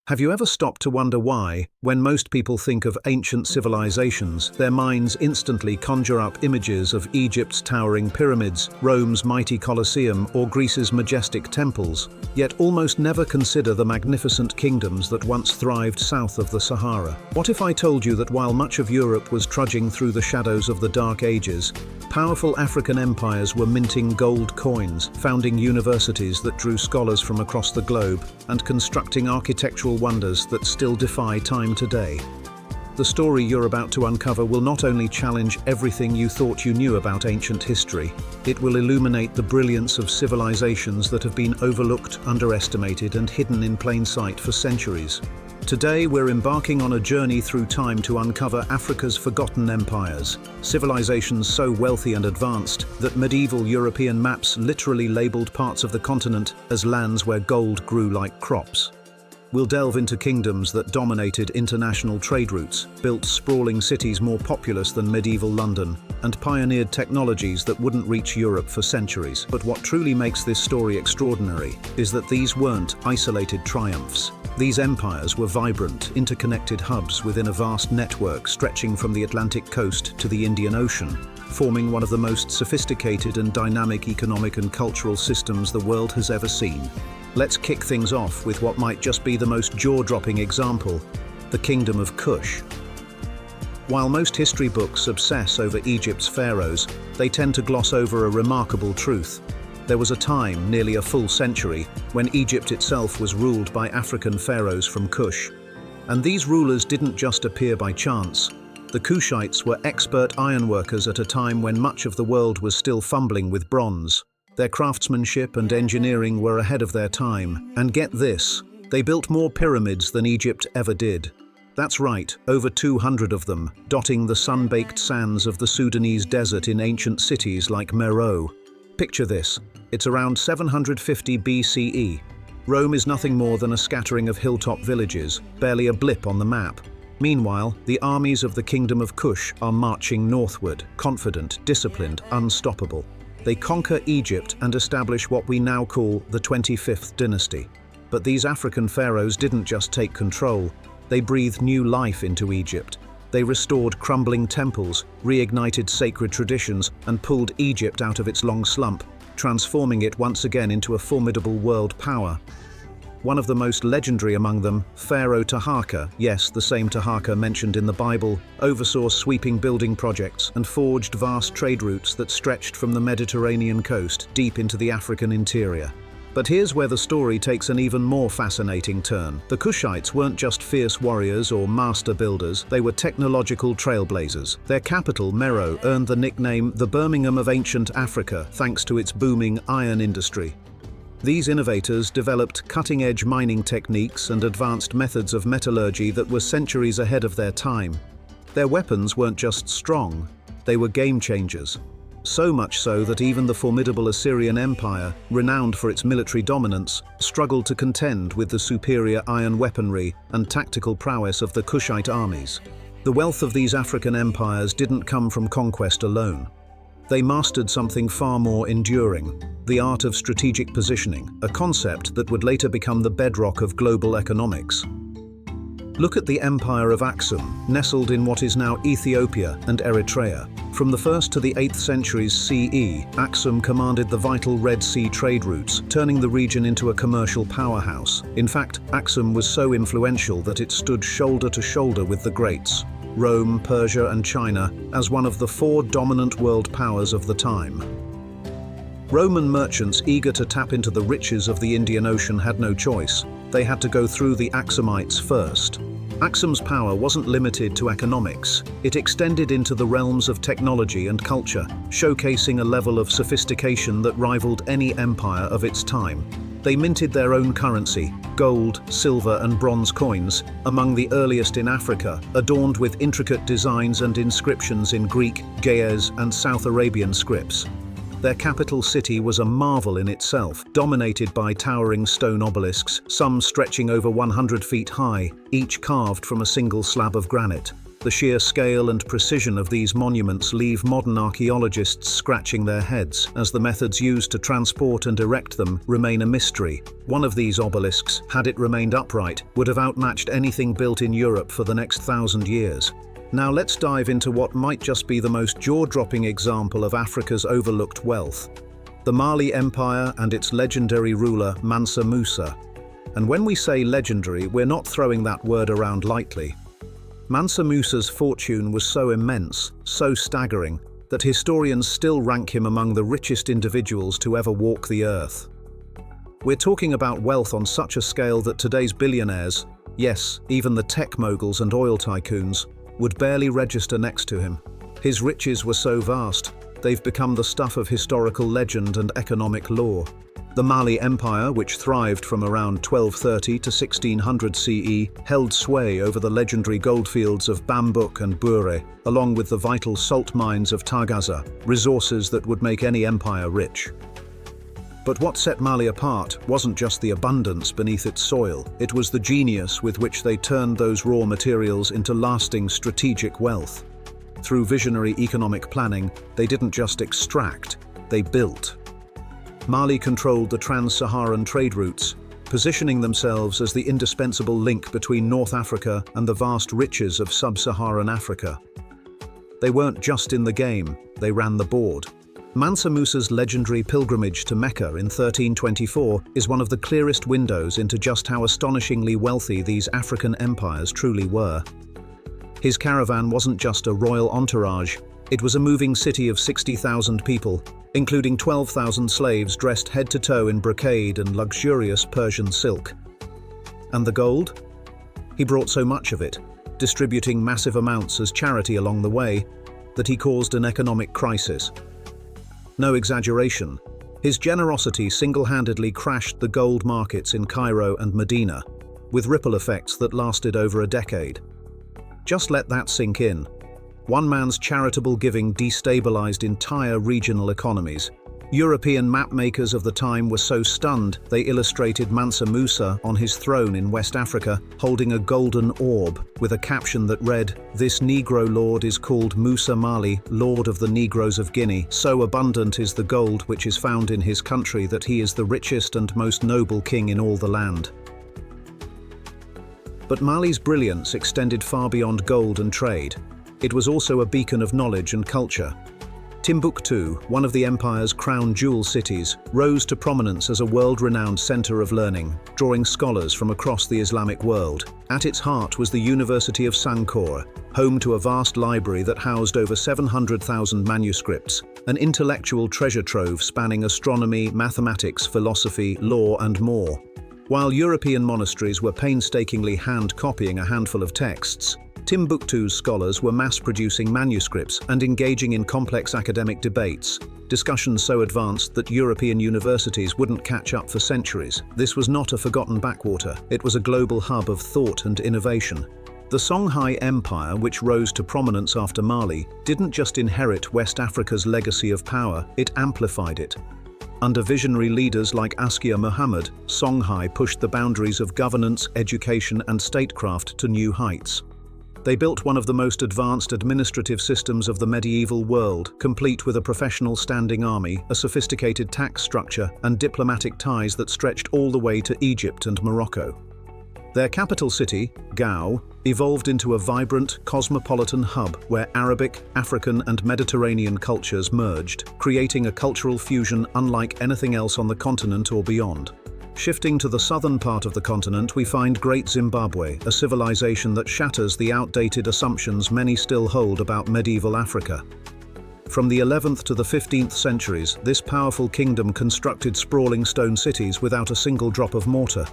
Have you ever stopped to wonder why, when most people think of ancient civilizations, their minds instantly conjure up images of Egypt's towering pyramids, Rome's mighty Colosseum, or Greece's majestic temples, yet almost never consider the magnificent kingdoms that once thrived south of the Sahara? What if I told you that while much of Europe was trudging through the shadows of the Dark Ages, powerful African empires were minting gold coins, founding universities that drew scholars from across the globe, and constructing architectural wonders that still defy time today? The story you're about to uncover will not only challenge everything you thought you knew about ancient history, it will illuminate the brilliance of civilizations that have been overlooked, underestimated, and hidden in plain sight for centuries. Today, we're embarking on a journey through time to uncover Africa's forgotten empires, civilizations so wealthy and advanced that medieval European maps literally labeled parts of the continent as lands where gold grew like crops. We'll delve into kingdoms that dominated international trade routes, built sprawling cities more populous than medieval London, and pioneered technologies that wouldn't reach Europe for centuries. But what truly makes this story extraordinary is that these weren't isolated triumphs. These empires were vibrant, interconnected hubs within a vast network stretching from the Atlantic coast to the Indian Ocean, forming one of the most sophisticated and dynamic economic and cultural systems the world has ever seen. Let's kick things off with what might just be the most jaw-dropping example, the Kingdom of Kush. While most history books obsess over Egypt's pharaohs, they tend to gloss over a remarkable truth. There was a time, nearly a full century, when Egypt itself was ruled by African pharaohs from Kush. And these rulers didn't just appear by chance. The Kushites were expert ironworkers at a time when much of the world was still fumbling with bronze. Their craftsmanship and engineering were ahead of their time, and get this, they built more pyramids than Egypt ever did. That's right, over 200 of them, dotting the sun-baked sands of the Sudanese desert in ancient cities like Meroe. Picture this, it's around 750 BCE. Rome is nothing more than a scattering of hilltop villages, barely a blip on the map. Meanwhile, the armies of the Kingdom of Kush are marching northward, confident, disciplined, unstoppable. They conquer Egypt and establish what we now call the 25th dynasty. But these African pharaohs didn't just take control, they breathed new life into Egypt. They restored crumbling temples, reignited sacred traditions, and pulled Egypt out of its long slump, transforming it once again into a formidable world power. One of the most legendary among them, Pharaoh Taharqa, yes, the same Taharqa mentioned in the Bible, oversaw sweeping building projects and forged vast trade routes that stretched from the Mediterranean coast deep into the African interior. But here's where the story takes an even more fascinating turn. The Kushites weren't just fierce warriors or master builders, they were technological trailblazers. Their capital, Meroe, earned the nickname the Birmingham of ancient Africa thanks to its booming iron industry. These innovators developed cutting-edge mining techniques and advanced methods of metallurgy that were centuries ahead of their time. Their weapons weren't just strong, they were game-changers. So much so that even the formidable Assyrian Empire, renowned for its military dominance, struggled to contend with the superior iron weaponry and tactical prowess of the Kushite armies. The wealth of these African empires didn't come from conquest alone. They mastered something far more enduring, the art of strategic positioning, a concept that would later become the bedrock of global economics. Look at the Empire of Aksum, nestled in what is now Ethiopia and Eritrea. From the 1st to the 8th centuries CE, Aksum commanded the vital Red Sea trade routes, turning the region into a commercial powerhouse. In fact, Aksum was so influential that it stood shoulder to shoulder with the greats, Rome, Persia, and China, as one of the 4 dominant world powers of the time. Roman merchants eager to tap into the riches of the Indian Ocean had no choice. They had to go through the Aksumites first. Aksum's power wasn't limited to economics. It extended into the realms of technology and culture, showcasing a level of sophistication that rivaled any empire of its time. They minted their own currency, gold, silver, and bronze coins, among the earliest in Africa, adorned with intricate designs and inscriptions in Greek, Ge'ez, and South Arabian scripts. Their capital city was a marvel in itself, dominated by towering stone obelisks, some stretching over 100 feet high, each carved from a single slab of granite. The sheer scale and precision of these monuments leave modern archaeologists scratching their heads, as the methods used to transport and erect them remain a mystery. One of these obelisks, had it remained upright, would have outmatched anything built in Europe for the next 1,000 years. Now let's dive into what might just be the most jaw-dropping example of Africa's overlooked wealth: the Mali Empire and its legendary ruler Mansa Musa. And when we say legendary, we're not throwing that word around lightly. Mansa Musa's fortune was so immense, so staggering, that historians still rank him among the richest individuals to ever walk the earth. We're talking about wealth on such a scale that today's billionaires, yes, even the tech moguls and oil tycoons, would barely register next to him. His riches were so vast, they've become the stuff of historical legend and economic lore. The Mali Empire, which thrived from around 1230 to 1600 CE, held sway over the legendary goldfields of Bambouk and Bure, along with the vital salt mines of Tagaza, resources that would make any empire rich. But what set Mali apart wasn't just the abundance beneath its soil, it was the genius with which they turned those raw materials into lasting strategic wealth. Through visionary economic planning, they didn't just extract, they built. Mali controlled the trans-Saharan trade routes, positioning themselves as the indispensable link between North Africa and the vast riches of sub-Saharan Africa. They weren't just in the game, they ran the board. Mansa Musa's legendary pilgrimage to Mecca in 1324 is one of the clearest windows into just how astonishingly wealthy these African empires truly were. His caravan wasn't just a royal entourage, it was a moving city of 60,000 people, including 12,000 slaves dressed head to toe in brocade and luxurious Persian silk. And the gold? He brought so much of it, distributing massive amounts as charity along the way, that he caused an economic crisis. No exaggeration, his generosity single-handedly crashed the gold markets in Cairo and Medina, with ripple effects that lasted over a decade. Just let that sink in. One man's charitable giving destabilized entire regional economies. European mapmakers of the time were so stunned, they illustrated Mansa Musa on his throne in West Africa, holding a golden orb with a caption that read, "This Negro lord is called Musa Mali, lord of the Negroes of Guinea. So abundant is the gold which is found in his country that he is the richest and most noble king in all the land." But Mali's brilliance extended far beyond gold and trade. It was also a beacon of knowledge and culture. Timbuktu, one of the empire's crown jewel cities, rose to prominence as a world-renowned center of learning, drawing scholars from across the Islamic world. At its heart was the University of Sankore, home to a vast library that housed over 700,000 manuscripts, an intellectual treasure trove spanning astronomy, mathematics, philosophy, law, and more. While European monasteries were painstakingly hand-copying a handful of texts, Timbuktu's scholars were mass-producing manuscripts and engaging in complex academic debates, discussions so advanced that European universities wouldn't catch up for centuries. This was not a forgotten backwater, it was a global hub of thought and innovation. The Songhai Empire, which rose to prominence after Mali, didn't just inherit West Africa's legacy of power, it amplified it. Under visionary leaders like Askia Muhammad, Songhai pushed the boundaries of governance, education, and statecraft to new heights. They built one of the most advanced administrative systems of the medieval world, complete with a professional standing army, a sophisticated tax structure, and diplomatic ties that stretched all the way to Egypt and Morocco. Their capital city, Gao, evolved into a vibrant, cosmopolitan hub where Arabic, African, and Mediterranean cultures merged, creating a cultural fusion unlike anything else on the continent or beyond. Shifting to the southern part of the continent, we find Great Zimbabwe, a civilization that shatters the outdated assumptions many still hold about medieval Africa. From the 11th to the 15th centuries, this powerful kingdom constructed sprawling stone cities without a single drop of mortar.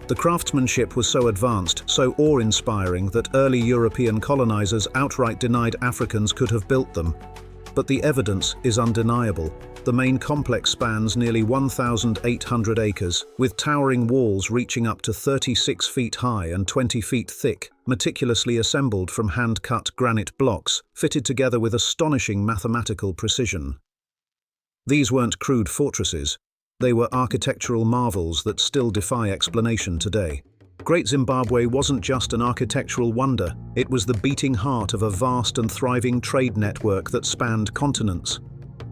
The craftsmanship was so advanced, so awe-inspiring, that early European colonizers outright denied Africans could have built them. But the evidence is undeniable. The main complex spans nearly 1,800 acres, with towering walls reaching up to 36 feet high and 20 feet thick, meticulously assembled from hand-cut granite blocks, fitted together with astonishing mathematical precision. These weren't crude fortresses. They were architectural marvels that still defy explanation today. Great Zimbabwe wasn't just an architectural wonder, it was the beating heart of a vast and thriving trade network that spanned continents.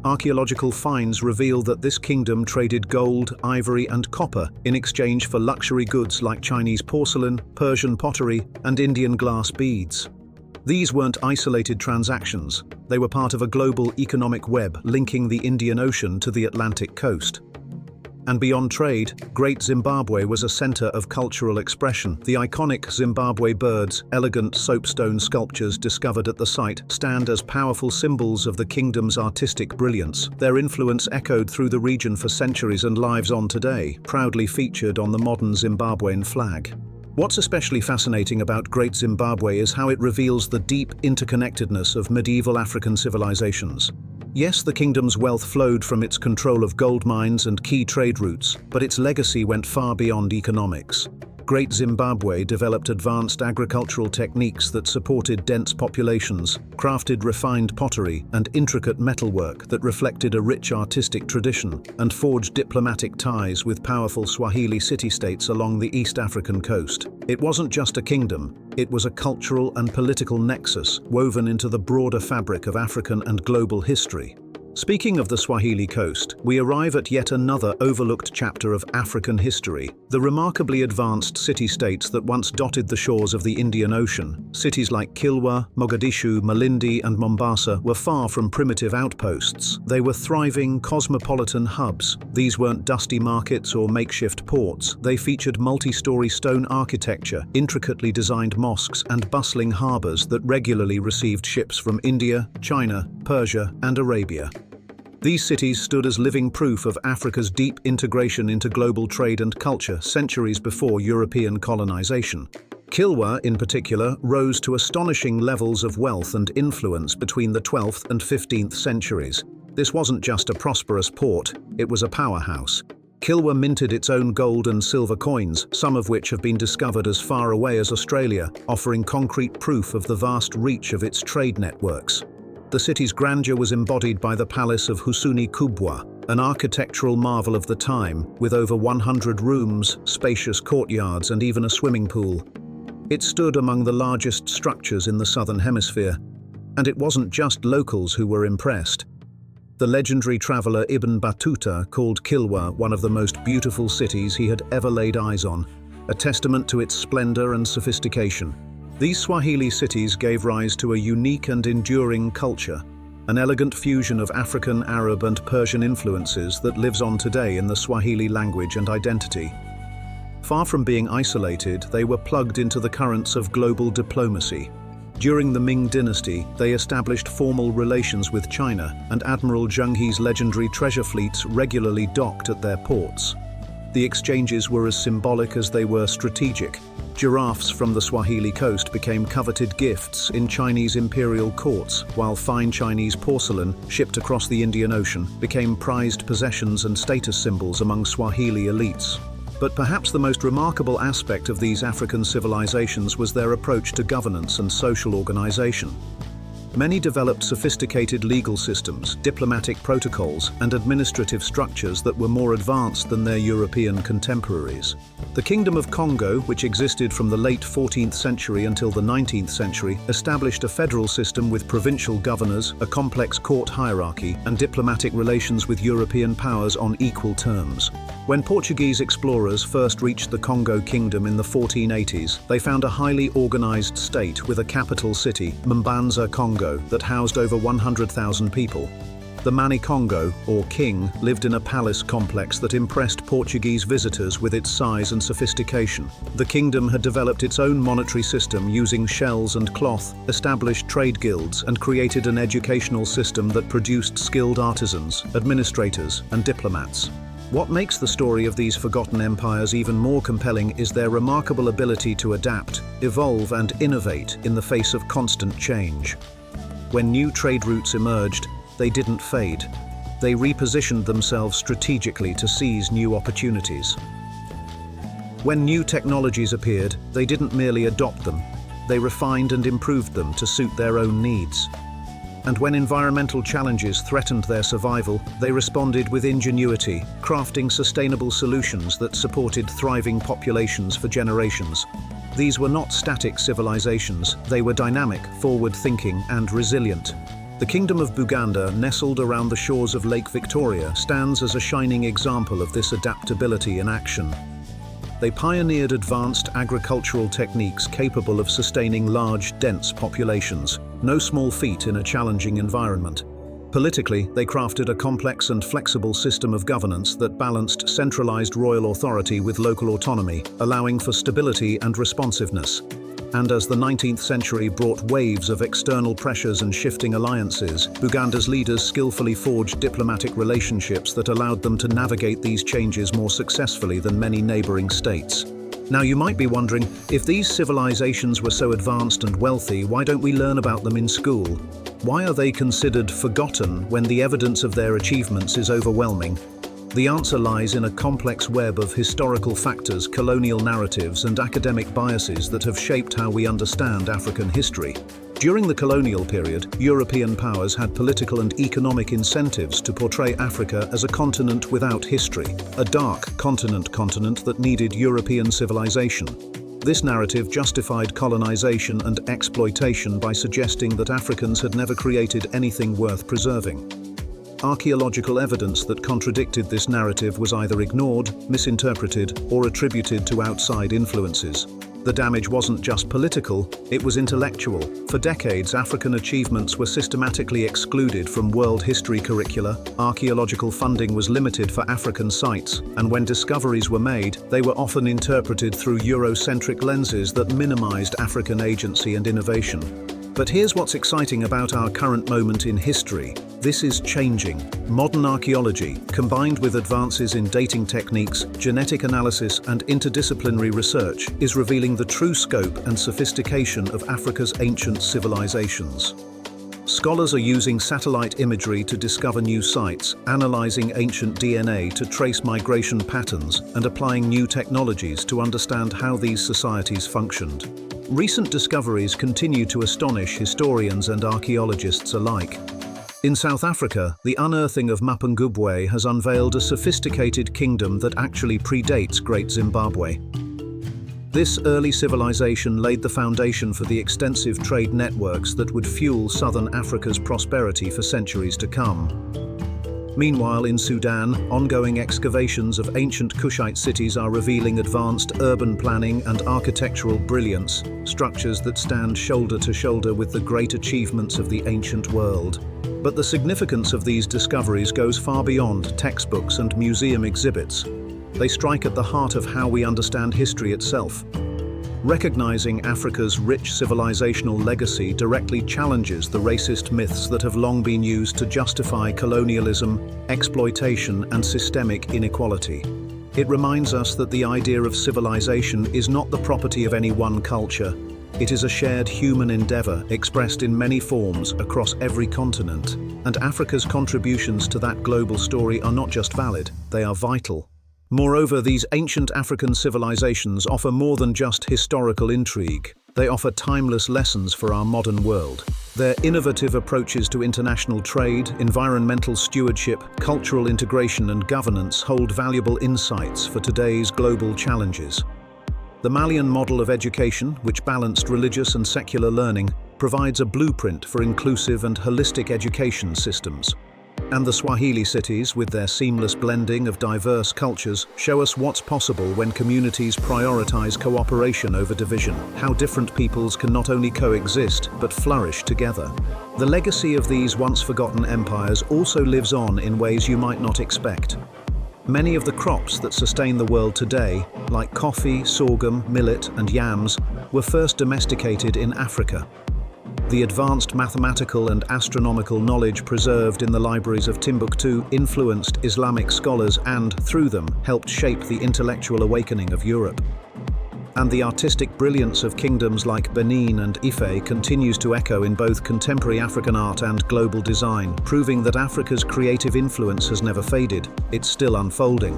Archaeological finds reveal that this kingdom traded gold, ivory, and copper in exchange for luxury goods like Chinese porcelain, Persian pottery, and Indian glass beads. These weren't isolated transactions, they were part of a global economic web linking the Indian Ocean to the Atlantic coast. And beyond trade, Great Zimbabwe was a center of cultural expression. The iconic Zimbabwe birds, elegant soapstone sculptures discovered at the site, stand as powerful symbols of the kingdom's artistic brilliance. Their influence echoed through the region for centuries and lives on today, proudly featured on the modern Zimbabwean flag. What's especially fascinating about Great Zimbabwe is how it reveals the deep interconnectedness of medieval African civilizations. Yes, the kingdom's wealth flowed from its control of gold mines and key trade routes, but its legacy went far beyond economics. Great Zimbabwe developed advanced agricultural techniques that supported dense populations, crafted refined pottery and intricate metalwork that reflected a rich artistic tradition, and forged diplomatic ties with powerful Swahili city-states along the East African coast. It wasn't just a kingdom, it was a cultural and political nexus woven into the broader fabric of African and global history. Speaking of the Swahili coast, we arrive at yet another overlooked chapter of African history, the remarkably advanced city-states that once dotted the shores of the Indian Ocean. Cities like Kilwa, Mogadishu, Malindi, and Mombasa were far from primitive outposts. They were thriving, cosmopolitan hubs. These weren't dusty markets or makeshift ports. They featured multi-story stone architecture, intricately designed mosques, and bustling harbors that regularly received ships from India, China, Persia, and Arabia. These cities stood as living proof of Africa's deep integration into global trade and culture centuries before European colonization. Kilwa, in particular, rose to astonishing levels of wealth and influence between the 12th and 15th centuries. This wasn't just a prosperous port, it was a powerhouse. Kilwa minted its own gold and silver coins, some of which have been discovered as far away as Australia, offering concrete proof of the vast reach of its trade networks. The city's grandeur was embodied by the Palace of Husuni Kubwa, an architectural marvel of the time, with over 100 rooms, spacious courtyards, and even a swimming pool. It stood among the largest structures in the Southern Hemisphere, and it wasn't just locals who were impressed. The legendary traveler Ibn Battuta called Kilwa one of the most beautiful cities he had ever laid eyes on, a testament to its splendor and sophistication. These Swahili cities gave rise to a unique and enduring culture, an elegant fusion of African, Arab, and Persian influences that lives on today in the Swahili language and identity. Far from being isolated, they were plugged into the currents of global diplomacy. During the Ming dynasty, they established formal relations with China, and Admiral Zheng He's legendary treasure fleets regularly docked at their ports. The exchanges were as symbolic as they were strategic. Giraffes from the Swahili coast became coveted gifts in Chinese imperial courts, while fine Chinese porcelain, shipped across the Indian Ocean, became prized possessions and status symbols among Swahili elites. But perhaps the most remarkable aspect of these African civilizations was their approach to governance and social organization. Many developed sophisticated legal systems, diplomatic protocols, and administrative structures that were more advanced than their European contemporaries. The Kingdom of Congo, which existed from the late 14th century until the 19th century, established a federal system with provincial governors, a complex court hierarchy, and diplomatic relations with European powers on equal terms. When Portuguese explorers first reached the Congo Kingdom in the 1480s, they found a highly organized state with a capital city, Mbanza, Congo, that housed over 100,000 people. The Mani Congo, or king, lived in a palace complex that impressed Portuguese visitors with its size and sophistication. The kingdom had developed its own monetary system using shells and cloth, established trade guilds, and created an educational system that produced skilled artisans, administrators, and diplomats. What makes the story of these forgotten empires even more compelling is their remarkable ability to adapt, evolve, and innovate in the face of constant change. When new trade routes emerged, they didn't fade. They repositioned themselves strategically to seize new opportunities. When new technologies appeared, they didn't merely adopt them, they refined and improved them to suit their own needs. And when environmental challenges threatened their survival, they responded with ingenuity, crafting sustainable solutions that supported thriving populations for generations. These were not static civilizations, they were dynamic, forward-thinking, and resilient. The Kingdom of Buganda, nestled around the shores of Lake Victoria, stands as a shining example of this adaptability in action. They pioneered advanced agricultural techniques capable of sustaining large, dense populations, no small feat in a challenging environment. Politically, they crafted a complex and flexible system of governance that balanced centralized royal authority with local autonomy, allowing for stability and responsiveness. And as the 19th century brought waves of external pressures and shifting alliances, Buganda's leaders skillfully forged diplomatic relationships that allowed them to navigate these changes more successfully than many neighboring states. Now you might be wondering, if these civilizations were so advanced and wealthy, why don't we learn about them in school? Why are they considered forgotten when the evidence of their achievements is overwhelming? The answer lies in a complex web of historical factors, colonial narratives, and academic biases that have shaped how we understand African history. During the colonial period, European powers had political and economic incentives to portray Africa as a continent without history, a dark continent that needed European civilization. This narrative justified colonization and exploitation by suggesting that Africans had never created anything worth preserving. Archaeological evidence that contradicted this narrative was either ignored, misinterpreted, or attributed to outside influences. The damage wasn't just political, it was intellectual. For decades, African achievements were systematically excluded from world history curricula, archaeological funding was limited for African sites, and when discoveries were made, they were often interpreted through Eurocentric lenses that minimized African agency and innovation. But here's what's exciting about our current moment in history. This is changing. Modern archaeology, combined with advances in dating techniques, genetic analysis, and interdisciplinary research, is revealing the true scope and sophistication of Africa's ancient civilizations. Scholars are using satellite imagery to discover new sites, analyzing ancient DNA to trace migration patterns, and applying new technologies to understand how these societies functioned. Recent discoveries continue to astonish historians and archaeologists alike. In South Africa, the unearthing of Mapungubwe has unveiled a sophisticated kingdom that actually predates Great Zimbabwe. This early civilization laid the foundation for the extensive trade networks that would fuel southern Africa's prosperity for centuries to come. Meanwhile, in Sudan, ongoing excavations of ancient Kushite cities are revealing advanced urban planning and architectural brilliance, structures that stand shoulder to shoulder with the great achievements of the ancient world. But the significance of these discoveries goes far beyond textbooks and museum exhibits. They strike at the heart of how we understand history itself. Recognizing Africa's rich civilizational legacy directly challenges the racist myths that have long been used to justify colonialism, exploitation, and systemic inequality. It reminds us that the idea of civilization is not the property of any one culture. It is a shared human endeavor expressed in many forms across every continent. And Africa's contributions to that global story are not just valid, they are vital. Moreover, these ancient African civilizations offer more than just historical intrigue. They offer timeless lessons for our modern world. Their innovative approaches to international trade, environmental stewardship, cultural integration, and governance hold valuable insights for today's global challenges. The Malian model of education, which balanced religious and secular learning, provides a blueprint for inclusive and holistic education systems. And the Swahili cities, with their seamless blending of diverse cultures, show us what's possible when communities prioritize cooperation over division, how different peoples can not only coexist, but flourish together. The legacy of these once-forgotten empires also lives on in ways you might not expect. Many of the crops that sustain the world today, like coffee, sorghum, millet, and yams, were first domesticated in Africa. The advanced mathematical and astronomical knowledge preserved in the libraries of Timbuktu influenced Islamic scholars and, through them, helped shape the intellectual awakening of Europe. And the artistic brilliance of kingdoms like Benin and Ife continues to echo in both contemporary African art and global design, proving that Africa's creative influence has never faded, it's still unfolding.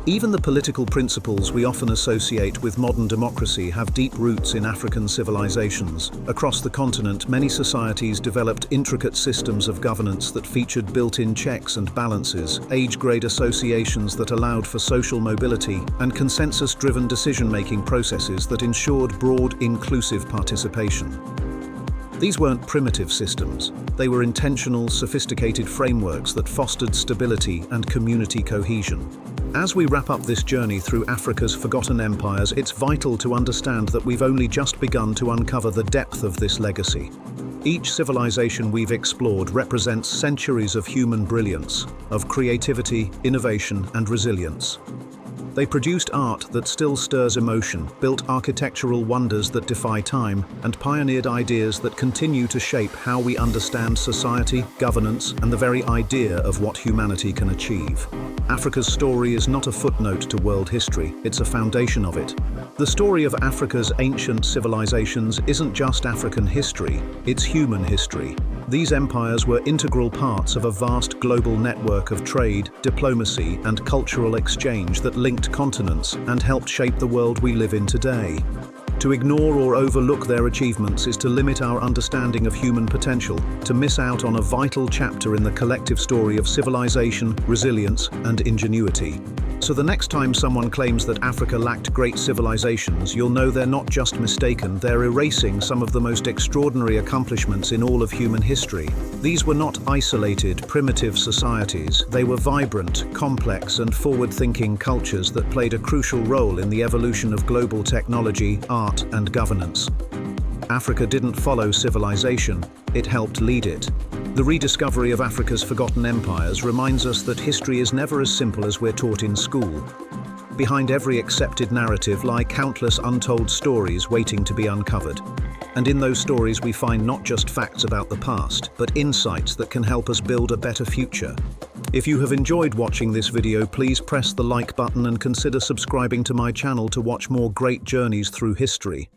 Even the political principles we often associate with modern democracy have deep roots in African civilizations. Across the continent, many societies developed intricate systems of governance that featured built-in checks and balances, age-grade associations that allowed for social mobility, and consensus-driven decision-making processes that ensured broad, inclusive participation. These weren't primitive systems. They were intentional, sophisticated frameworks that fostered stability and community cohesion. As we wrap up this journey through Africa's forgotten empires, it's vital to understand that we've only just begun to uncover the depth of this legacy. Each civilization we've explored represents centuries of human brilliance, of creativity, innovation, and resilience. They produced art that still stirs emotion, built architectural wonders that defy time, and pioneered ideas that continue to shape how we understand society, governance, and the very idea of what humanity can achieve. Africa's story is not a footnote to world history, it's a foundation of it. The story of Africa's ancient civilizations isn't just African history, it's human history. These empires were integral parts of a vast global network of trade, diplomacy, and cultural exchange that linked continents and helped shape the world we live in today. To ignore or overlook their achievements is to limit our understanding of human potential, to miss out on a vital chapter in the collective story of civilization, resilience, and ingenuity. So the next time someone claims that Africa lacked great civilizations, you'll know they're not just mistaken, they're erasing some of the most extraordinary accomplishments in all of human history. These were not isolated, primitive societies. They were vibrant, complex, and forward-thinking cultures that played a crucial role in the evolution of global technology, art, and governance. Africa didn't follow civilization, it helped lead it. The rediscovery of Africa's forgotten empires reminds us that history is never as simple as we're taught in school. Behind every accepted narrative lie countless untold stories waiting to be uncovered. And in those stories we find not just facts about the past, but insights that can help us build a better future. If you have enjoyed watching this video, please press the like button and consider subscribing to my channel to watch more great journeys through history.